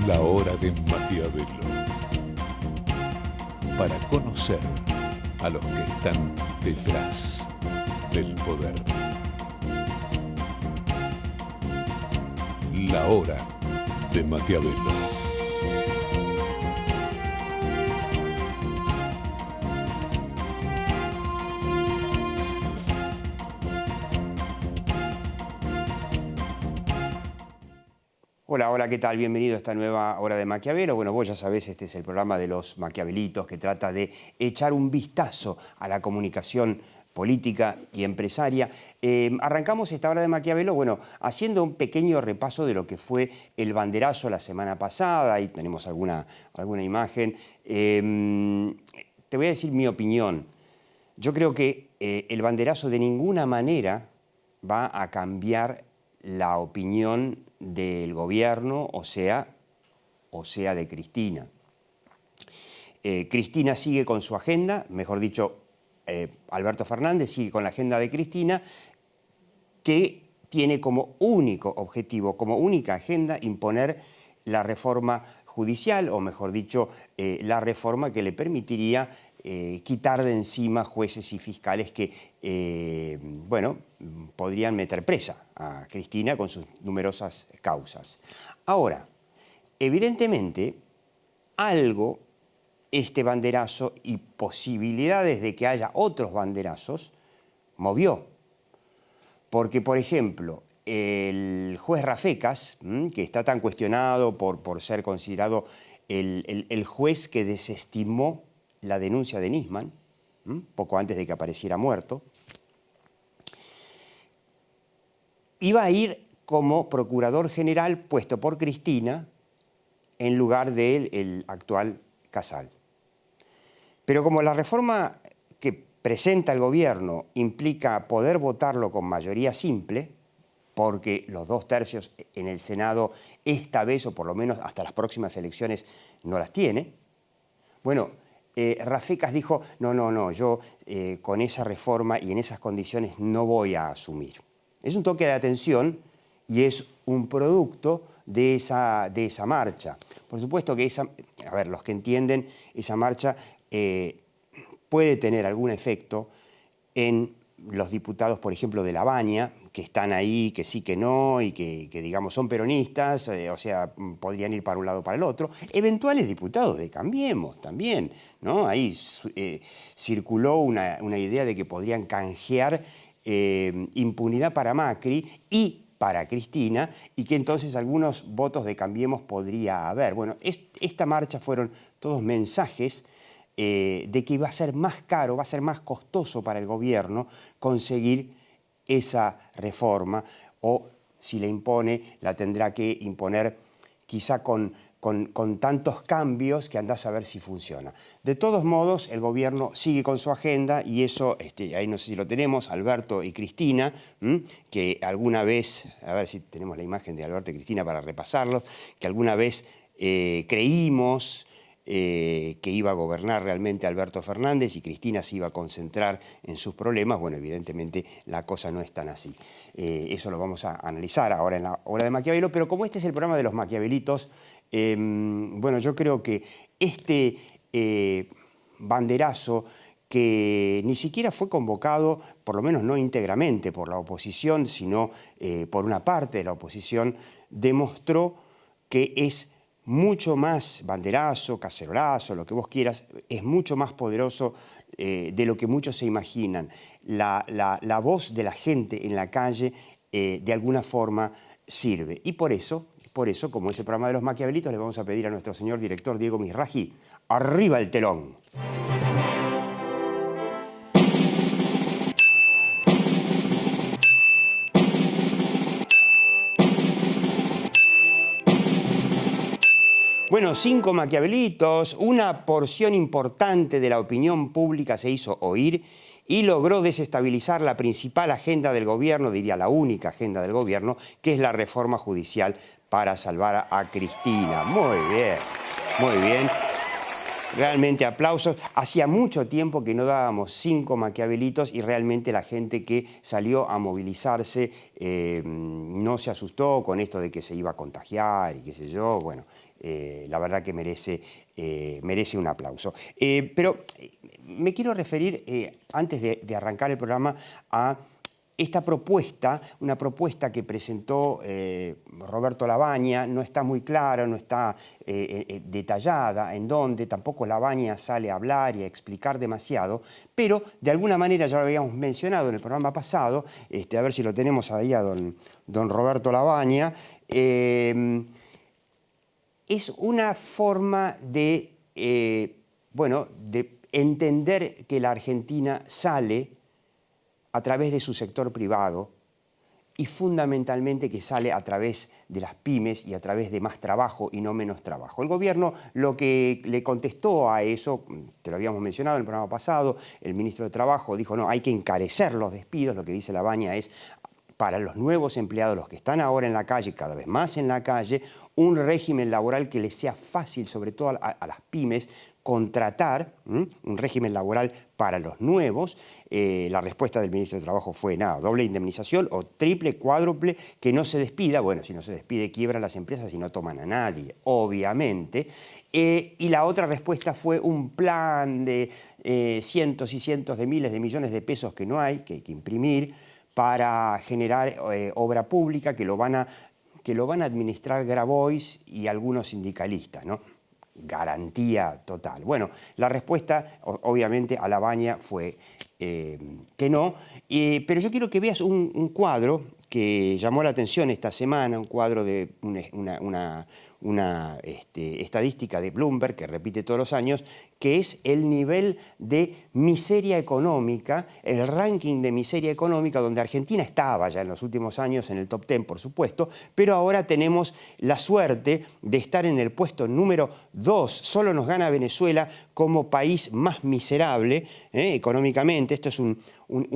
La hora de Maquiavelo. Para conocer a los que están detrás del poder. La hora de Maquiavelo. Hola, hola, ¿qué tal? Bienvenido a esta nueva hora de Maquiavelo. Bueno, vos ya sabés, este es el programa de los Maquiavelitos que trata de echar un vistazo a la comunicación política y empresaria. Arrancamos esta hora de Maquiavelo, bueno, haciendo un pequeño repaso de lo que fue el banderazo la semana pasada. Ahí tenemos alguna imagen. Te voy a decir mi opinión. Yo creo que el banderazo de ninguna manera va a cambiar la opinión del gobierno, o sea de Cristina. Cristina sigue con su agenda, mejor dicho, Alberto Fernández sigue con la agenda de Cristina, que tiene como único objetivo, como única agenda, imponer la reforma judicial, o mejor dicho, la reforma que le permitiría quitar de encima jueces y fiscales que, bueno, podrían meter presa a Cristina con sus numerosas causas. Ahora, evidentemente, algo, este banderazo y posibilidades de que haya otros banderazos, movió. Porque, por ejemplo, el juez Rafecas, que está tan cuestionado por ser considerado el juez que desestimó la denuncia de Nisman, poco antes de que apareciera muerto, iba a ir como procurador general puesto por Cristina en lugar del actual Casal. Pero como la reforma que presenta el gobierno implica poder votarlo con mayoría simple, porque los 2/3 en el Senado esta vez, o por lo menos hasta las próximas elecciones, no las tiene, bueno, Rafecas dijo, no, yo con esa reforma y en esas condiciones no voy a asumir. Es un toque de atención y es un producto de esa marcha. Por supuesto que los que entienden, esa marcha puede tener algún efecto en los diputados, por ejemplo, de La Baña, que están ahí, que sí, que no, y que digamos, son peronistas, o sea, podrían ir para un lado o para el otro. Eventuales diputados de Cambiemos también, ¿no? Ahí circuló una idea de que podrían canjear impunidad para Macri y para Cristina, y que entonces algunos votos de Cambiemos podría haber. Bueno, esta marcha fueron todos mensajes de que va a ser más caro, va a ser más costoso para el gobierno conseguir esa reforma, o si la impone, la tendrá que imponer quizá con tantos cambios que andás a ver si funciona. De todos modos, el gobierno sigue con su agenda y eso, ahí no sé si lo tenemos, Alberto y Cristina, que alguna vez, a ver si tenemos la imagen de Alberto y Cristina para repasarlos, que alguna vez creímos que iba a gobernar realmente Alberto Fernández y Cristina se iba a concentrar en sus problemas. Bueno, evidentemente la cosa no es tan así. Eso lo vamos a analizar ahora en la hora de Maquiavelo, pero como este es el programa de los Maquiavelitos, bueno, yo creo que este banderazo, que ni siquiera fue convocado, por lo menos no íntegramente por la oposición, sino por una parte de la oposición, demostró que es mucho más banderazo, cacerolazo, lo que vos quieras, es mucho más poderoso de lo que muchos se imaginan. La voz de la gente en la calle de alguna forma sirve. Y por eso, como es el programa de los Maquiavelitos, le vamos a pedir a nuestro señor director Diego Misraji, arriba el telón. Bueno, 5 Maquiavelitos, una porción importante de la opinión pública se hizo oír y logró desestabilizar la principal agenda del gobierno, diría la única agenda del gobierno, que es la reforma judicial para salvar a Cristina. Muy bien, muy bien. realmente aplausos. Hacía mucho tiempo que no dábamos 5 maquiavelitos y realmente la gente que salió a movilizarse no se asustó con esto de que se iba a contagiar y qué sé yo. Bueno, la verdad que merece un aplauso. Pero me quiero referir, antes de arrancar el programa, a esta propuesta, una propuesta que presentó Roberto Lavagna. No está muy clara, no está detallada en dónde, tampoco Lavagna sale a hablar y a explicar demasiado, pero de alguna manera ya lo habíamos mencionado en el programa pasado, a ver si lo tenemos ahí a don Roberto Lavagna. Es una forma de entender que la Argentina sale a través de su sector privado y fundamentalmente que sale a través de las pymes y a través de más trabajo y no menos trabajo. El gobierno lo que le contestó a eso, te lo habíamos mencionado en el programa pasado, el ministro de Trabajo dijo, no, hay que encarecer los despidos. Lo que dice Lavagna es, para los nuevos empleados, los que están ahora en la calle, cada vez más en la calle, un régimen laboral que les sea fácil, sobre todo a las pymes, contratar, un régimen laboral para los nuevos. La respuesta del ministro de Trabajo fue nada, doble indemnización o triple, cuádruple, que no se despida. Bueno, si no se despide, quiebran las empresas y no toman a nadie, obviamente. Y la otra respuesta fue un plan de cientos y cientos de miles de millones de pesos que no hay, que hay que imprimir, para generar obra pública que lo van a administrar Grabois y algunos sindicalistas, ¿no? Garantía total. Bueno, la respuesta, obviamente, a Lavagna fue que no, pero yo quiero que veas un cuadro que llamó la atención esta semana, un cuadro de una estadística de Bloomberg que repite todos los años, que es el nivel de miseria económica, el ranking de miseria económica, donde Argentina estaba ya en los últimos años en el top 10, por supuesto, pero ahora tenemos la suerte de estar en el puesto número 2. Solo nos gana Venezuela como país más miserable económicamente. Esto es un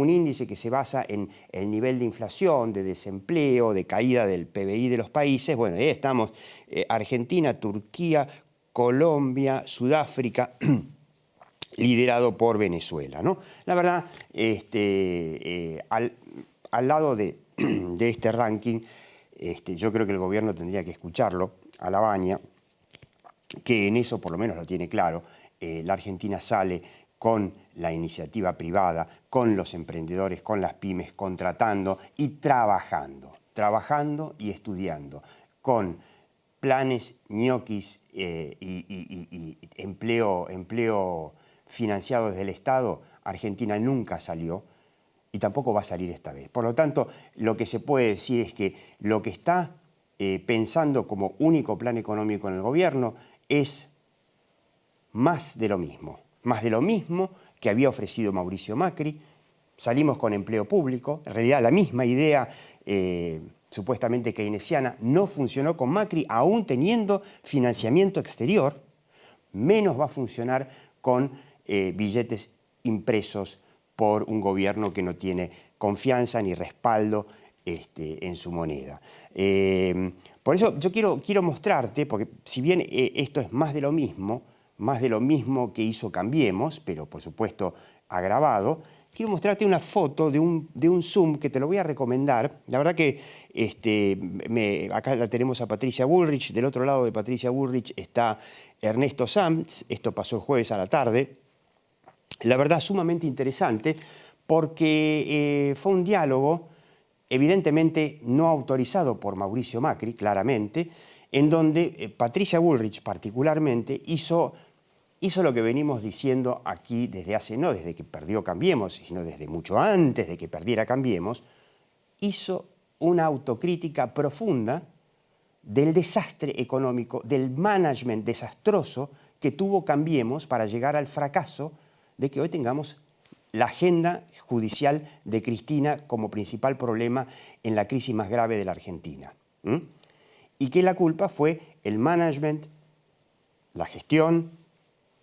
índice que se basa en el nivel de inflación, de desempleo, de caída del PBI de los países. Bueno, ahí estamos, Argentina, Turquía, Colombia, Sudáfrica, liderado por Venezuela, ¿no? La verdad, al lado de este ranking, yo creo que el gobierno tendría que escucharlo, a Lavagna, que en eso por lo menos lo tiene claro. La Argentina sale con la iniciativa privada, con los emprendedores, con las pymes, contratando y trabajando y estudiando, con planes ñoquis y empleo financiado desde el Estado. Argentina nunca salió y tampoco va a salir esta vez. Por lo tanto, lo que se puede decir es que lo que está pensando como único plan económico en el gobierno es más de lo mismo que había ofrecido Mauricio Macri. Salimos con empleo público, en realidad la misma idea supuestamente keynesiana no funcionó con Macri, aún teniendo financiamiento exterior. Menos va a funcionar con billetes impresos por un gobierno que no tiene confianza ni respaldo en su moneda. Por eso yo quiero mostrarte, porque si bien esto es más de lo mismo que hizo Cambiemos, pero por supuesto agravado, quiero mostrarte una foto de un Zoom que te lo voy a recomendar. La verdad que acá la tenemos a Patricia Bullrich, del otro lado de Patricia Bullrich está Ernesto Sanz. Esto pasó el jueves a la tarde. La verdad sumamente interesante porque fue un diálogo evidentemente no autorizado por Mauricio Macri, claramente, en donde Patricia Bullrich particularmente hizo lo que venimos diciendo aquí no desde que perdió Cambiemos, sino desde mucho antes de que perdiera Cambiemos. Hizo una autocrítica profunda del desastre económico, del management desastroso que tuvo Cambiemos para llegar al fracaso de que hoy tengamos la agenda judicial de Cristina como principal problema en la crisis más grave de la Argentina. Y que la culpa fue el management, la gestión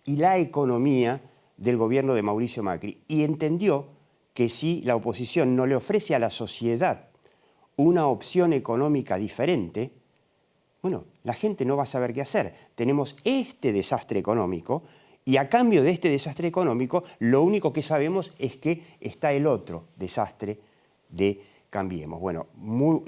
y la economía del gobierno de Mauricio Macri. Y entendió que si la oposición no le ofrece a la sociedad una opción económica diferente, bueno, la gente no va a saber qué hacer. Tenemos este desastre económico Y a cambio de este desastre económico, lo único que sabemos es que está el otro desastre de Cambiemos. Bueno,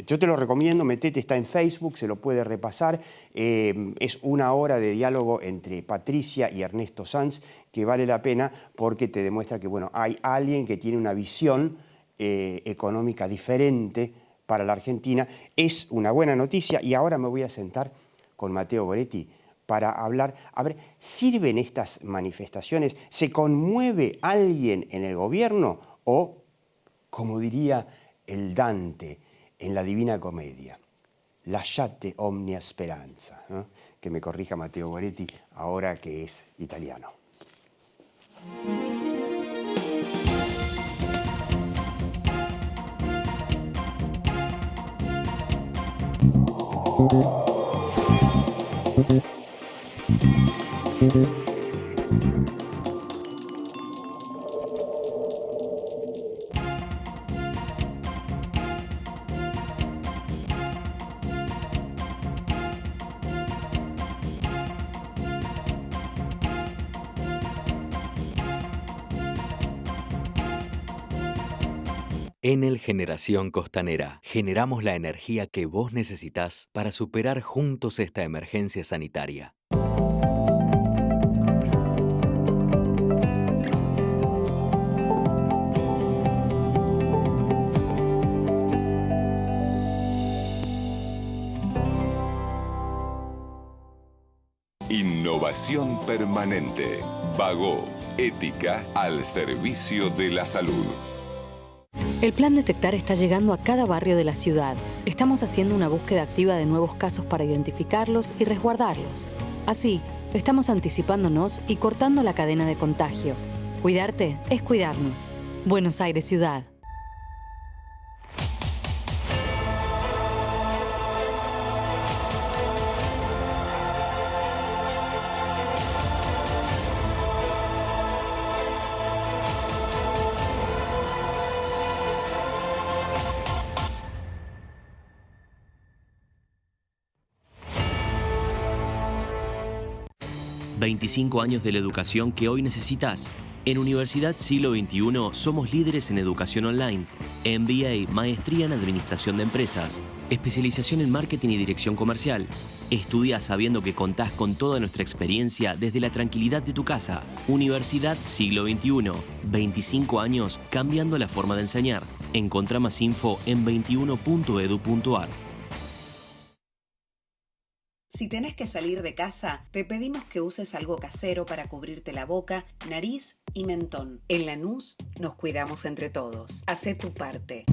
yo te lo recomiendo, metete, está en Facebook, se lo puede repasar. Es una hora de diálogo entre Patricia y Ernesto Sanz que vale la pena porque te demuestra que bueno, hay alguien que tiene una visión económica diferente para la Argentina. Es una buena noticia y ahora me voy a sentar con Matteo Goretti para hablar. A ver, ¿sirven estas manifestaciones? ¿Se conmueve alguien en el gobierno o, como diría el Dante en la Divina Comedia, lasciate omnia speranza, ¿no? Que me corrija Matteo Goretti ahora que es italiano. Enel Generación Costanera. Generamos la energía que vos necesitas para superar juntos esta emergencia sanitaria. Innovación permanente. Vago. Ética al servicio de la salud. El Plan Detectar está llegando a cada barrio de la ciudad. Estamos haciendo una búsqueda activa de nuevos casos para identificarlos y resguardarlos. Así, estamos anticipándonos y cortando la cadena de contagio. Cuidarte es cuidarnos. Buenos Aires Ciudad. ...25 años de la educación que hoy necesitas. En Universidad Siglo XXI somos líderes en educación online, MBA, maestría en Administración de Empresas, especialización en Marketing y Dirección Comercial. Estudia sabiendo que contás con toda nuestra experiencia desde la tranquilidad de tu casa. Universidad Siglo XXI, 25 años cambiando la forma de enseñar. Encontrá más info en 21.edu.ar. Si tenés que salir de casa, te pedimos que uses algo casero para cubrirte la boca, nariz y mentón. En Lanús nos cuidamos entre todos. Hacé tu parte.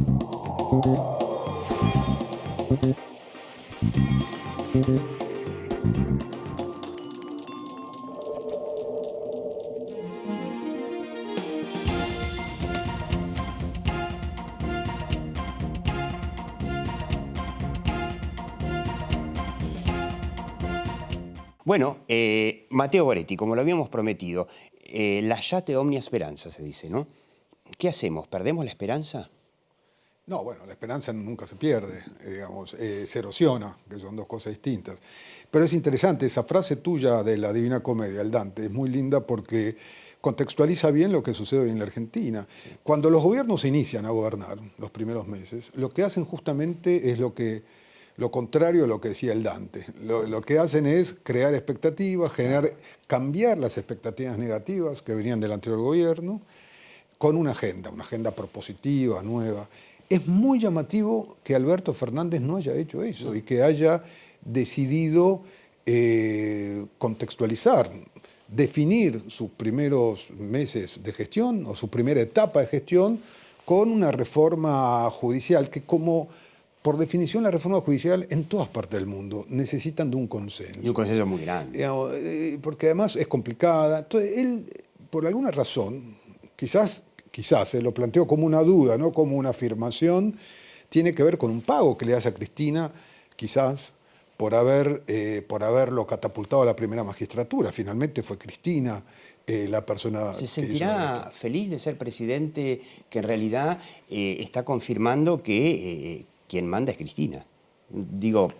Bueno, Matteo Goretti, como lo habíamos prometido, lasciate omnia speranza se dice, ¿no? ¿Qué hacemos? ¿Perdemos la esperanza? No, bueno, la esperanza nunca se pierde, digamos, se erosiona, que son dos cosas distintas. Pero es interesante, esa frase tuya de la Divina Comedia, el Dante, es muy linda porque contextualiza bien lo que sucede hoy en la Argentina. Cuando los gobiernos se inician a gobernar, los primeros meses, lo que hacen justamente es lo contrario a lo que decía el Dante. Lo que hacen es crear expectativas, cambiar las expectativas negativas que venían del anterior gobierno con una agenda propositiva, nueva. Es muy llamativo que Alberto Fernández no haya hecho eso y que haya decidido contextualizar, definir sus primeros meses de gestión o su primera etapa de gestión con una reforma judicial que por definición, la reforma judicial en todas partes del mundo necesitan de un consenso. Y un consenso muy grande. Digamos, porque además es complicada. Entonces, él, por alguna razón, quizás lo planteó como una duda, no como una afirmación, tiene que ver con un pago que le hace a Cristina, quizás por haberlo catapultado a la primera magistratura. Finalmente fue Cristina la persona... ¿Se sentirá feliz de ser presidente que en realidad está confirmando que quien manda es Cristina? Digo,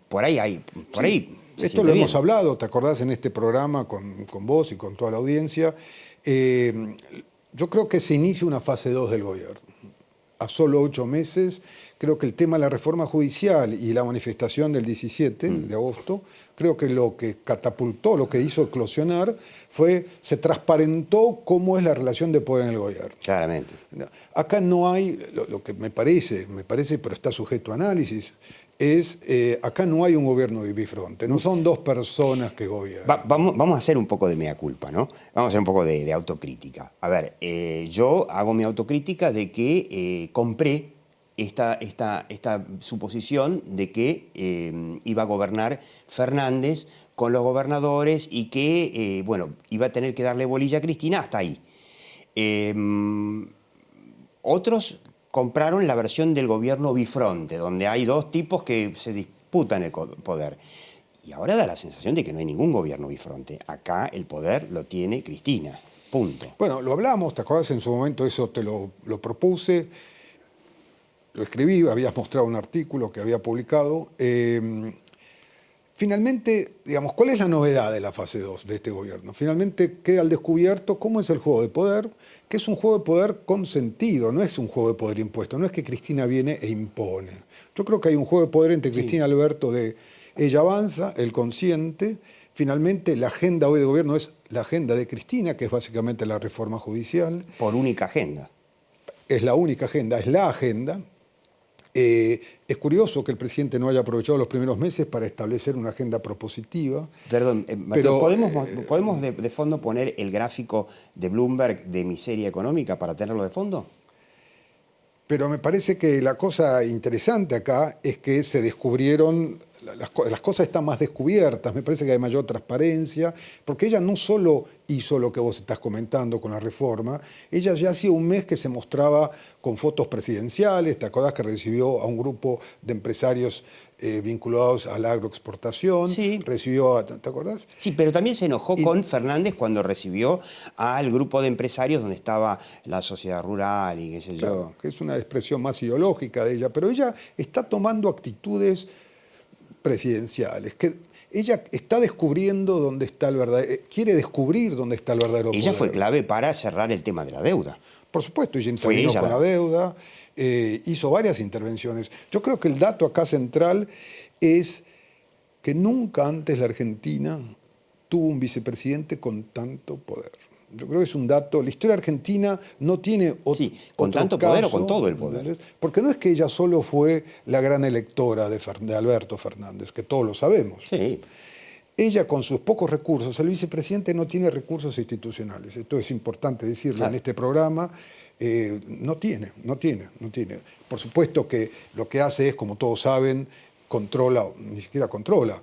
por ahí hay... Por ahí se esto lo siente hemos bien. hablado, ¿te acordás en este programa con vos y con toda la audiencia? Yo creo que se inicia una fase 2 del gobierno. A solo 8 meses, creo que el tema de la reforma judicial y la manifestación del 17 de agosto, creo que lo que catapultó, lo que hizo eclosionar, se transparentó cómo es la relación de poder en el gobierno. Claramente. Acá no hay, lo que me parece, pero está sujeto a análisis, acá no hay un gobierno bifronte, no son dos personas que gobiernan. Vamos a hacer un poco de mea culpa, ¿no? Vamos a hacer un poco de autocrítica. A ver, yo hago mi autocrítica de que compré esta suposición de que iba a gobernar Fernández con los gobernadores y que, iba a tener que darle bolilla a Cristina hasta ahí. Otros compraron la versión del gobierno bifronte, donde hay dos tipos que se disputan el poder. Y ahora da la sensación de que no hay ningún gobierno bifronte. Acá el poder lo tiene Cristina. Punto. Bueno, lo hablamos, ¿te acordás? En su momento eso te lo propuse, lo escribí, habías mostrado un artículo que había publicado. Finalmente, digamos, ¿cuál es la novedad de la fase 2 de este gobierno? Finalmente queda al descubierto cómo es el juego de poder, que es un juego de poder consentido, no es un juego de poder impuesto, no es que Cristina viene e impone. Yo creo que hay un juego de poder entre Cristina y Alberto de ella avanza, él consiente. Finalmente, la agenda hoy de gobierno es la agenda de Cristina, que es básicamente la reforma judicial. Por única agenda. Es la única agenda, es la agenda. Es curioso que el presidente no haya aprovechado los primeros meses para establecer una agenda propositiva. Perdón, Mateo, ¿podemos de fondo poner el gráfico de Bloomberg de miseria económica para tenerlo de fondo? Pero me parece que la cosa interesante acá es que se descubrieron, las cosas están más descubiertas, me parece que hay mayor transparencia, porque ella no solo hizo lo que vos estás comentando con la reforma, ella ya hacía un mes que se mostraba con fotos presidenciales, ¿te acordás que recibió a un grupo de empresarios vinculados a la agroexportación? Sí. Recibió ¿te acordás? Sí, pero también se enojó con Fernández cuando recibió al grupo de empresarios donde estaba la sociedad rural y qué sé Claro, yo. que es una expresión más ideológica de ella, pero ella está tomando actitudes presidenciales, que ella está descubriendo dónde está el verdadero, quiere descubrir dónde está el verdadero poder. Ella fue clave para cerrar el tema de la deuda. Por supuesto, ella intervino con la deuda, hizo varias intervenciones. Yo creo que el dato acá central es que nunca antes la Argentina tuvo un vicepresidente con tanto poder. Yo creo que es un dato. La historia argentina no tiene con tanto poder o con todo el poder. Porque no es que ella solo fue la gran electora de Alberto Fernández, que todos lo sabemos. Sí. Ella, con sus pocos recursos, el vicepresidente no tiene recursos institucionales. Esto es importante decirlo en este programa. No tiene. Por supuesto que lo que hace es, como todos saben, ni siquiera controla,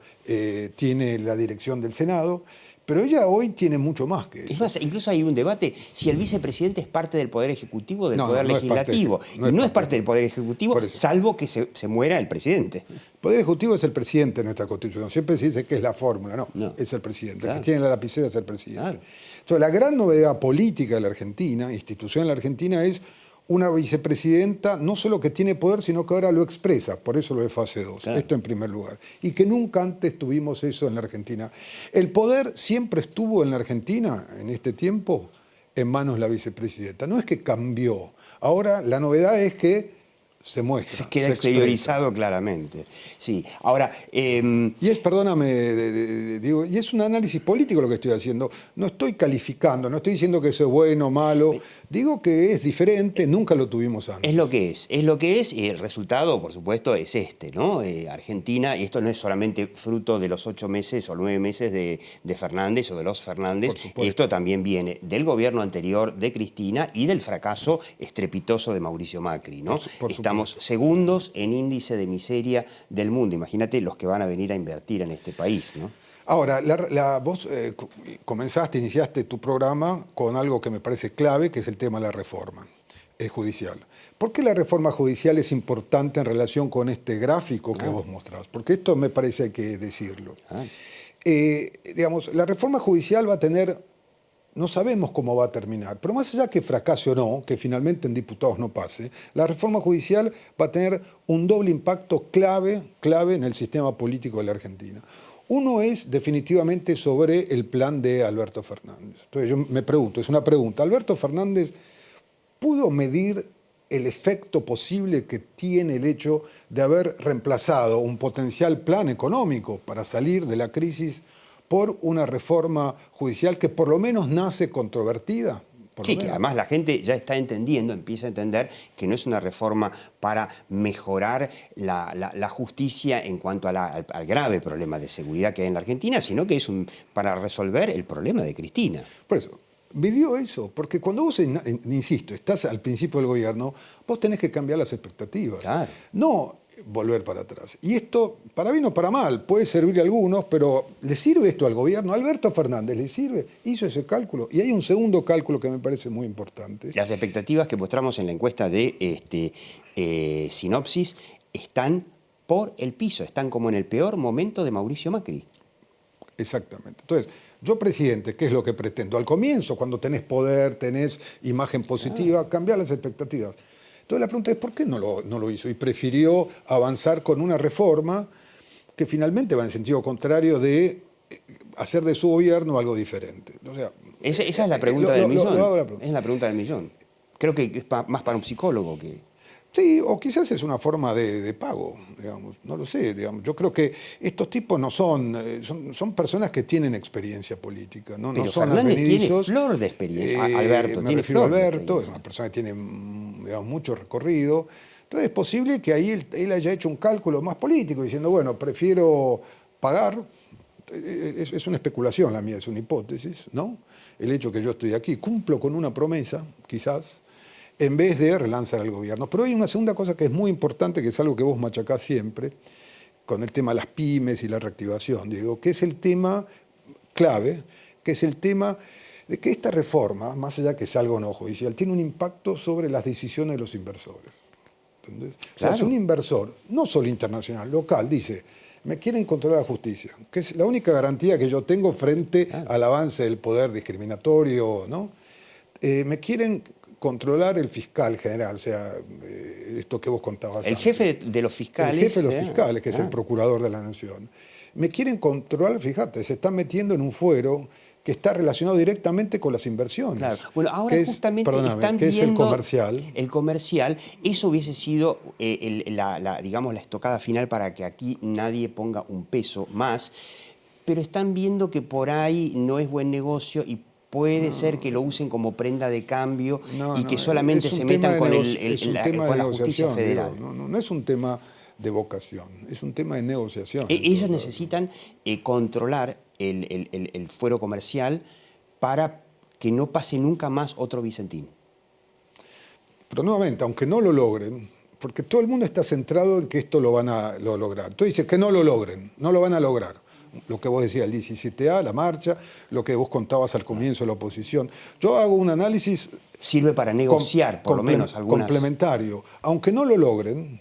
tiene la dirección del Senado. Pero ella hoy tiene mucho más que eso. Es más, incluso hay un debate si el vicepresidente es parte del Poder Ejecutivo o del Poder Legislativo. No es parte del Poder Ejecutivo, salvo que se muera el presidente. El Poder Ejecutivo es el presidente de nuestra Constitución. Siempre se dice que es la fórmula. No, es el presidente. Claro. El que tiene la lapicera es el presidente. Claro. Entonces, la gran novedad política de la Argentina, institucional de la Argentina, es una vicepresidenta no solo que tiene poder, sino que ahora lo expresa, por eso lo de fase 2, claro. Esto en primer lugar. Y que nunca antes tuvimos eso en la Argentina. El poder siempre estuvo en la Argentina, en este tiempo, en manos de la vicepresidenta. No es que cambió. Ahora la novedad es que se muestra. Se queda exteriorizado claramente. Sí, ahora... Y es, perdóname, digo, y es un análisis político lo que estoy haciendo. No estoy calificando, no estoy diciendo que eso es bueno o malo. Digo que es diferente, nunca lo tuvimos antes. Es lo que es, y el resultado, por supuesto, es este, ¿no? Argentina, y esto no es solamente fruto de los 8 meses o 9 meses de Fernández o de los Fernández, esto también viene del gobierno anterior de Cristina y del fracaso estrepitoso de Mauricio Macri, ¿no? Estamos segundos en índice de miseria del mundo. Imagínate los que van a venir a invertir en este país, ¿no? Ahora, vos iniciaste tu programa con algo que me parece clave, que es el tema de la reforma judicial. ¿Por qué la reforma judicial es importante en relación con este gráfico que vos mostrás? Porque esto me parece hay que decirlo. Digamos, la reforma judicial va a tener no sabemos cómo va a terminar. Pero más allá que fracase o no, que finalmente en diputados no pase, la reforma judicial va a tener un doble impacto clave en el sistema político de la Argentina. Uno es definitivamente sobre el plan de Alberto Fernández. Entonces yo me pregunto, es una pregunta, ¿Alberto Fernández pudo medir el efecto posible que tiene el hecho de haber reemplazado un potencial plan económico para salir de la crisis por una reforma judicial que por lo menos nace controvertida? Sí, que además la gente ya está entendiendo, empieza a entender que no es una reforma para mejorar la justicia en cuanto a al grave problema de seguridad que hay en la Argentina, sino que es para resolver el problema de Cristina. Por eso, midió eso, porque cuando vos, insisto, estás al principio del gobierno, vos tenés que cambiar las expectativas. Claro. No volver para atrás. Y esto, para bien o para mal, puede servir a algunos, pero ¿le sirve esto al gobierno? ¿Alberto Fernández le sirve? Hizo ese cálculo. Y hay un segundo cálculo que me parece muy importante. Las expectativas que mostramos en la encuesta de Sinopsis están por el piso, están como en el peor momento de Mauricio Macri. Exactamente. Entonces, yo, presidente, ¿qué es lo que pretendo? Al comienzo, cuando tenés poder, tenés imagen positiva, cambiar las expectativas. Entonces la pregunta es, ¿por qué no lo hizo? Y prefirió avanzar con una reforma que finalmente va en sentido contrario de hacer de su gobierno algo diferente. O sea, esa es la pregunta del millón. Es la pregunta del millón. Creo que es más para un psicólogo que... Sí, o quizás es una forma de pago, digamos, no lo sé, digamos. Yo creo que estos tipos no son personas que tienen experiencia política, no son Fernández tiene advenedizos. Flor de experiencia, Alberto. Me tiene refiero a flor de Alberto, es una persona que tiene, digamos, mucho recorrido. Entonces es posible que ahí él haya hecho un cálculo más político, diciendo, bueno, prefiero pagar. Es una especulación la mía, es una hipótesis, ¿no? El hecho que yo estoy aquí, cumplo con una promesa, quizás, en vez de relanzar al gobierno. Pero hay una segunda cosa que es muy importante, que es algo que vos machacás siempre, con el tema de las pymes y la reactivación, Diego, que es el tema clave, que es el tema de que esta reforma, más allá que sea algo no judicial, tiene un impacto sobre las decisiones de los inversores. ¿Entendés? Claro. O sea, si un inversor, no solo internacional, local, dice, me quieren controlar la justicia, que es la única garantía que yo tengo frente al avance del poder discriminatorio, ¿no? Me quieren controlar el fiscal general, o sea, esto que vos contabas. El jefe de los fiscales. El jefe de los fiscales, que es el procurador de la nación. Me quieren controlar, fíjate, se están metiendo en un fuero que está relacionado directamente con las inversiones. Claro. Bueno, ahora justamente están que viendo es el comercial. El comercial, eso hubiese sido digamos, la estocada final para que aquí nadie ponga un peso más, pero están viendo que por ahí no es buen negocio y puede ser que lo usen como prenda de cambio y que solamente se metan con la justicia federal. No es un tema de vocación, es un tema de negociación. Ellos necesitan controlar el fuero comercial para que no pase nunca más otro Vicentín. Pero nuevamente, aunque no lo logren, porque todo el mundo está centrado en que esto lo van a lograr. Tú dices que no lo logren, no lo van a lograr. Lo que vos decías, el 17A, la marcha, lo que vos contabas al comienzo de la oposición. Yo hago un análisis... Sirve para negociar, por lo menos, algunas... Complementario. Aunque no lo logren,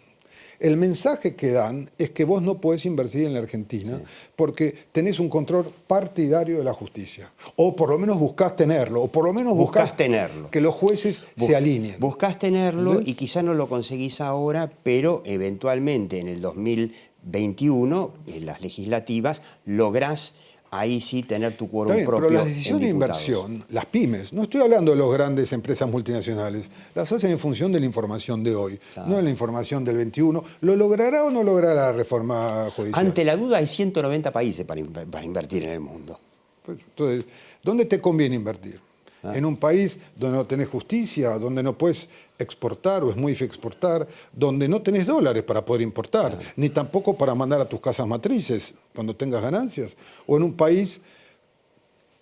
el mensaje que dan es que vos no podés invertir en la Argentina porque tenés un control partidario de la justicia. O por lo menos buscás tenerlo, o por lo menos buscás tenerlo. Que los jueces se alineen. Buscás tenerlo. ¿Entendés? Y quizás no lo conseguís ahora, pero eventualmente en el 2021, en las legislativas, lográs ahí sí tener tu quórum propio. Pero las decisiones de inversión, las pymes, no estoy hablando de las grandes empresas multinacionales, las hacen en función de la información de hoy, no de la información del 21. ¿Lo logrará o no logrará la reforma judicial? Ante la duda hay 190 países para invertir en el mundo. Pues, entonces, ¿dónde te conviene invertir? En un país donde no tenés justicia, donde no puedes exportar o es muy difícil exportar, donde no tenés dólares para poder importar, ni tampoco para mandar a tus casas matrices cuando tengas ganancias, o en un país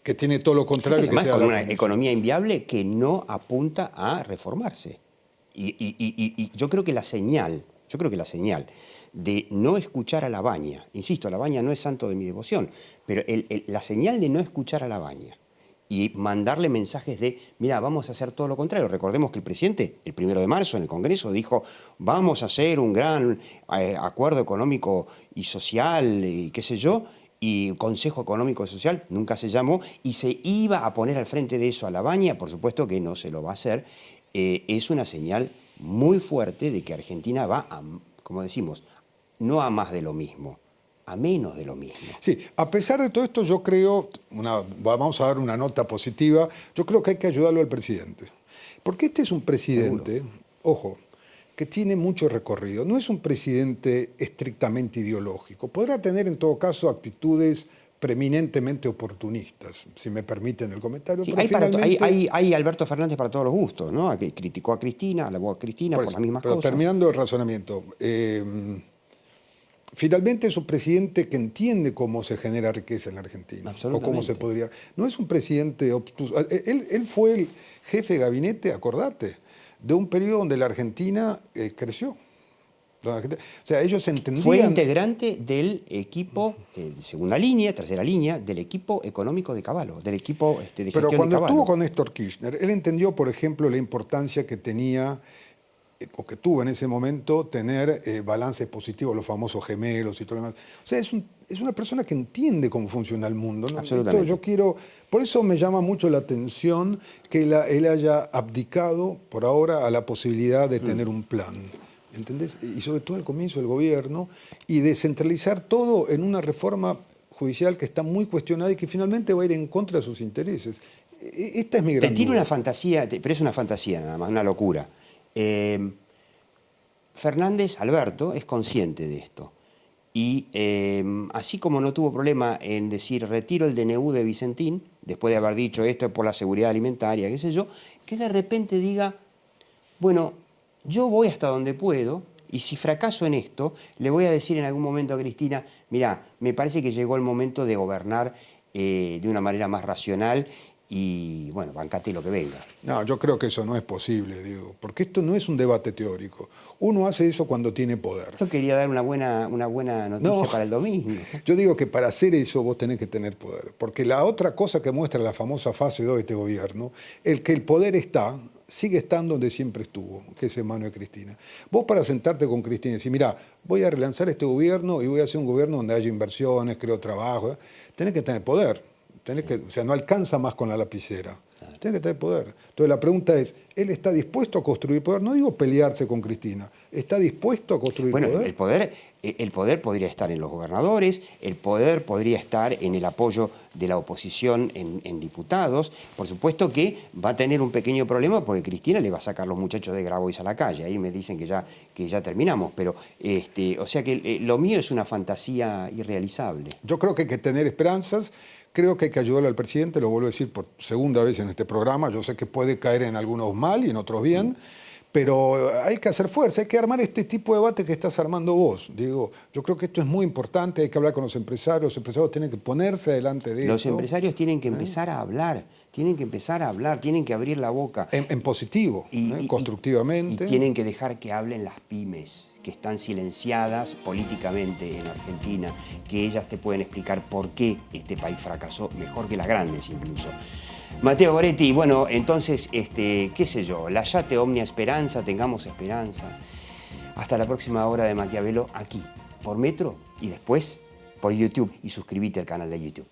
que tiene todo lo contrario. Además, que te da con una economía inviable que no apunta a reformarse. Y yo creo que la señal de no escuchar a la Baña, insisto, la Baña no es santo de mi devoción, pero la señal de no escuchar a la Baña y mandarle mensajes de, mira, vamos a hacer todo lo contrario. Recordemos que el presidente, el 1 de marzo en el Congreso, dijo, vamos a hacer un gran acuerdo económico y social, y qué sé yo, y Consejo Económico y Social, nunca se llamó, y se iba a poner al frente de eso a Lavagna, por supuesto que no se lo va a hacer, es una señal muy fuerte de que Argentina va a, como decimos, no a más de lo mismo, a menos de lo mismo. Sí, a pesar de todo esto, yo creo, vamos a dar una nota positiva, yo creo que hay que ayudarlo al presidente. Porque este es un presidente, Seguro. ojo, que tiene mucho recorrido. No es un presidente estrictamente ideológico. Podrá tener en todo caso actitudes preeminentemente oportunistas, si me permiten el comentario. Sí, pero hay Alberto Fernández para todos los gustos, ¿no? Que criticó a Cristina, alabó a Cristina por las mismas cosas. Terminando el razonamiento, finalmente es un presidente que entiende cómo se genera riqueza en la Argentina. O cómo se podría. No es un presidente obtuso. Él fue el jefe de gabinete, acordate, de un periodo donde la Argentina creció. O sea, ellos entendían... Fue integrante del equipo, segunda línea, tercera línea, del equipo económico de Cavallo, del equipo de gestión de Cavallo. Pero cuando estuvo con Néstor Kirchner, él entendió, por ejemplo, la importancia que tenía, o que tuvo en ese momento, tener balances positivos, los famosos gemelos y todo lo demás. O sea, es una persona que entiende cómo funciona el mundo, ¿no? Absolutamente. Por eso me llama mucho la atención que él haya abdicado por ahora a la posibilidad de tener un plan. ¿Entendés? Y sobre todo al comienzo del gobierno, y descentralizar todo en una reforma judicial que está muy cuestionada y que finalmente va a ir en contra de sus intereses. Esta es mi gran Te tiro duda. una fantasía, pero es una fantasía nada más, una locura. Fernández, Alberto, es consciente de esto. Y así como no tuvo problema en decir retiro el DNU de Vicentín, después de haber dicho esto es por la seguridad alimentaria, qué sé yo, que de repente diga, bueno, yo voy hasta donde puedo y si fracaso en esto, le voy a decir en algún momento a Cristina, mirá, me parece que llegó el momento de gobernar de una manera más racional y, bueno, bancate lo que venga. No, yo creo que eso no es posible, Diego, porque esto no es un debate teórico. Uno hace eso cuando tiene poder. Yo quería dar una buena noticia para el domingo. Yo digo que para hacer eso vos tenés que tener poder, porque la otra cosa que muestra la famosa fase 2 de este gobierno, el que el poder sigue estando donde siempre estuvo, que es en mano de Cristina. Vos para sentarte con Cristina y decir, mirá, voy a relanzar este gobierno y voy a hacer un gobierno donde haya inversiones, creo trabajo, tenés que tener poder. O sea, no alcanza más con la lapicera. Tiene que tener poder. Entonces la pregunta es, ¿él está dispuesto a construir poder? No digo pelearse con Cristina, ¿está dispuesto a construir poder? Bueno, el poder podría estar en los gobernadores, el poder podría estar en el apoyo de la oposición en diputados. Por supuesto que va a tener un pequeño problema porque Cristina le va a sacar los muchachos de Grabois a la calle. Ahí me dicen que ya terminamos, pero o sea que lo mío es una fantasía irrealizable. Yo creo que hay que tener esperanzas. Creo que hay que ayudarle al presidente, lo vuelvo a decir por segunda vez en este programa. Yo sé que puede caer en algunos mal y en otros bien, pero hay que hacer fuerza, hay que armar este tipo de debate que estás armando vos. Digo, yo creo que esto es muy importante, hay que hablar con los empresarios tienen que ponerse delante de esto. Los empresarios tienen que empezar a hablar, tienen que abrir la boca. En positivo, constructivamente. Y tienen que dejar que hablen las pymes, que están silenciadas políticamente en Argentina, que ellas te pueden explicar por qué este país fracasó mejor que las grandes incluso. Matteo Goretti, bueno, entonces, qué sé yo, layate omnia esperanza, tengamos esperanza. Hasta la próxima hora de Maquiavelo aquí, por Metro y después por YouTube y suscríbete al canal de YouTube.